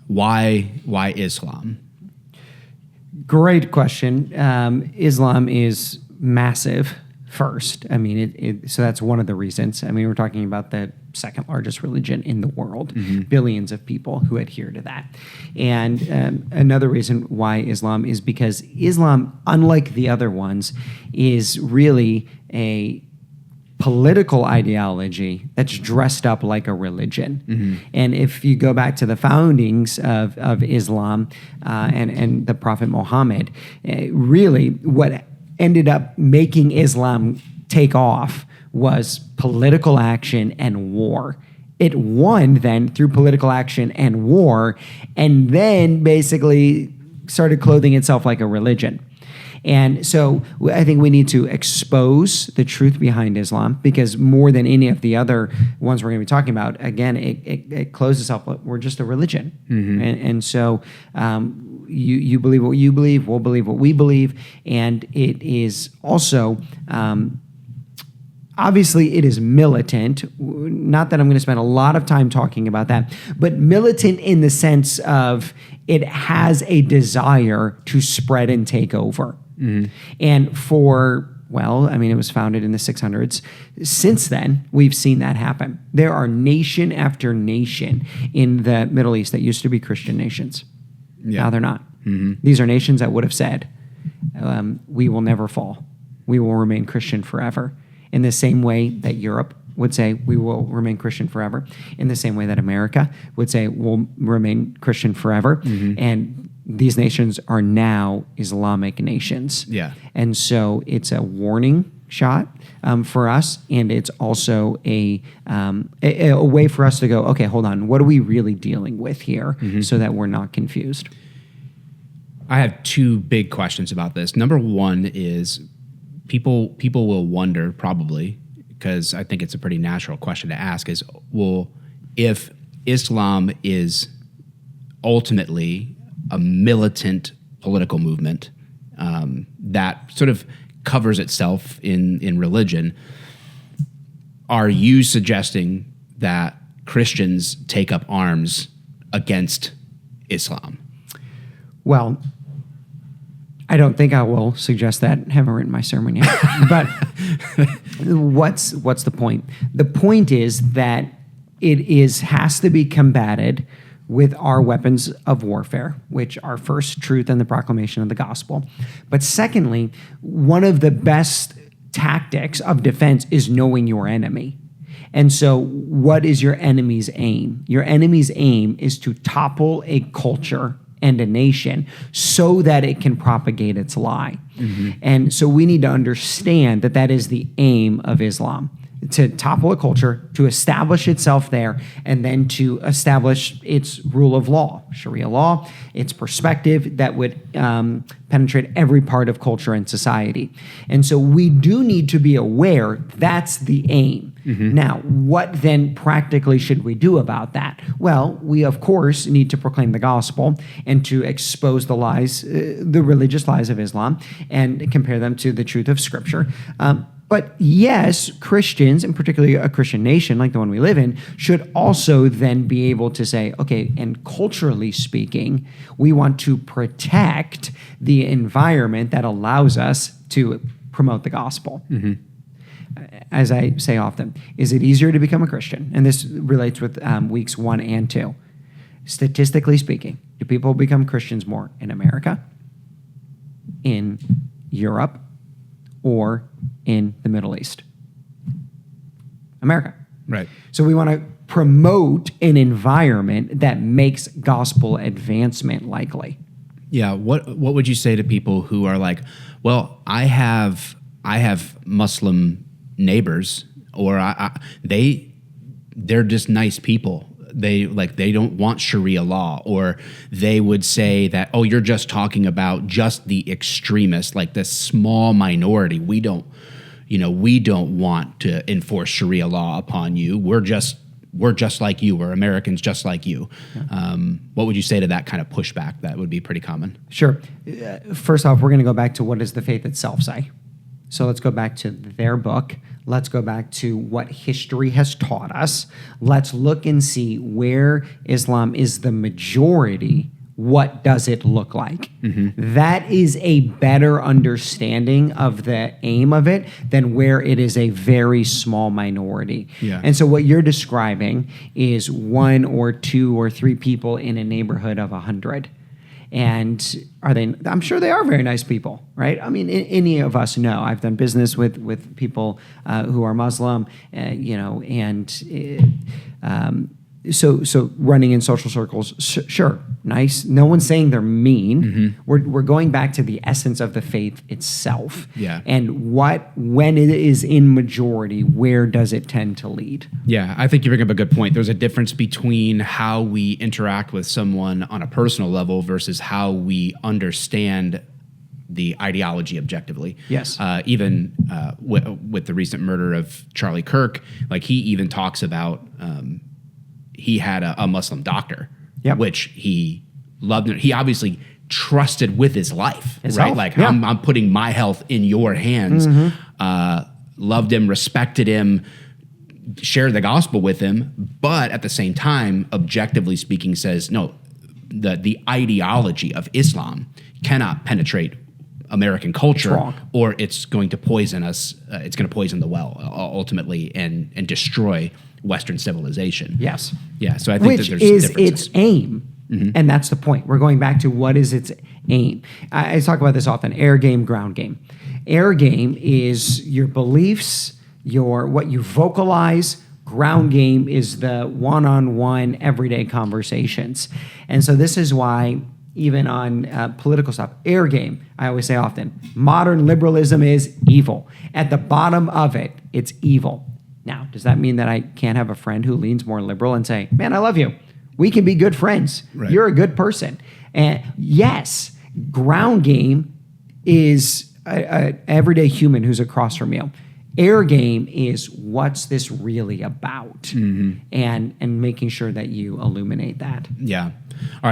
Why Islam? Great question. Islam is massive first. I mean, so that's one of the reasons. I mean, we're talking about the second largest religion in the world, billions of people who adhere to that. And another reason why Islam is because Islam, unlike the other ones, is really a political ideology that's dressed up like a religion. And if you go back to the foundings of Islam and the Prophet Muhammad, really what ended up making Islam take off was political action and war. It won then through political action and war, and then basically started clothing itself like a religion. And so I think we need to expose the truth behind Islam, because more than any of the other ones we're going to be talking about, again, it closes itself. We're just a religion. And so you believe what you believe, we'll believe what we believe. And it is also, obviously, it is militant. Not that I'm going to spend a lot of time talking about that, but militant in the sense of it has a desire to spread and take over. And for, well, I mean, it was founded in the 600s. Since then, we've seen that happen. There are nation after nation in the Middle East that used to be Christian nations. Now they're not. These are nations that would have said, we will never fall. We will remain Christian forever. In the same way that Europe would say, we will remain Christian forever. In the same way that America would say, we'll remain Christian forever. And these nations are now Islamic nations. And so it's a warning shot for us, and it's also a way for us to go, okay, hold on, what are we really dealing with here, so that we're not confused? I have two big questions about this. Number one is people will wonder, probably, because I think it's a pretty natural question to ask, is, well, if Islam is ultimately a militant political movement that sort of covers itself in religion, are you suggesting that Christians take up arms against Islam? Well, I don't think I will suggest that. I haven't written my sermon yet. But what's the point? The point is that it has to be combated with our weapons of warfare, which are first truth and the proclamation of the gospel. But secondly, one of the best tactics of defense is knowing your enemy. And so what is your enemy's aim? Your enemy's aim is to topple a culture and a nation so that it can propagate its lie. And so we need to understand that that is the aim of Islam, to topple a culture, to establish itself there, and then to establish its rule of law, Sharia law, its perspective that would penetrate every part of culture and society. And so we do need to be aware that's the aim. Now, what then practically should we do about that? Well, we, of course, need to proclaim the gospel and to expose the lies, the religious lies of Islam, and compare them to the truth of Scripture. But yes, Christians, and particularly a Christian nation like the one we live in, should also then be able to say, okay, and culturally speaking, we want to protect the environment that allows us to promote the gospel. As I say often, is it easier to become a Christian? And this relates with weeks 1 and 2. Statistically speaking, do people become Christians more in America, in Europe, or in the Middle East? America. Right. So we want to promote an environment that makes gospel advancement likely. Yeah. What would you say to people who are like, well, I have Muslim neighbors, or they're just nice people. They don't want Sharia law, or they would say that, oh, you're just talking about just the extremists, like the small minority. We don't want to enforce Sharia law upon you. We're just like you. We're Americans just like you. What would you say to that kind of pushback? That would be pretty common. Sure. First off, we're going to go back to what does the faith itself say. So let's go back to their book. Let's go back to what history has taught us. Let's look and see where Islam is the majority. What does it look like? That is a better understanding of the aim of it than where it is a very small minority. Yeah. And so what you're describing is 1 or 2 or 3 people in a neighborhood of 100. And are they? I'm sure they are very nice people, right? I mean, any of us know. I've done business with people who are Muslim, So running in social circles, sure, nice. No one's saying they're mean. We're going back to the essence of the faith itself. Yeah. And when it is in majority, where does it tend to lead? Yeah, I think you bring up a good point. There's a difference between how we interact with someone on a personal level versus how we understand the ideology objectively. Yes. Even with the recent murder of Charlie Kirk, like he even talks about he had a Muslim doctor, which he loved. He obviously trusted with his life, right? Like I'm putting my health in your hands. Loved him, respected him, shared the gospel with him, but at the same time, objectively speaking, says no. The ideology of Islam cannot penetrate American culture, or it's going to poison us. It's going to poison the well ultimately, and destroy Western civilization. Yes. Yeah. So I think which that there's is differences. its aim, and that's the point. We're going back to what is its aim. I talk about this often: air game, ground game. Air game is your beliefs, what you vocalize. Ground game is the one-on-one everyday conversations, and so this is why. Even on political stuff, air game, I always say often, modern liberalism is evil. At the bottom of it, it's evil. Now, does that mean that I can't have a friend who leans more liberal and say, man, I love you. We can be good friends. Right. You're a good person. And yes, ground game is an everyday human who's across from you. Air game is what's this really about? And making sure that you illuminate that. Yeah. All right.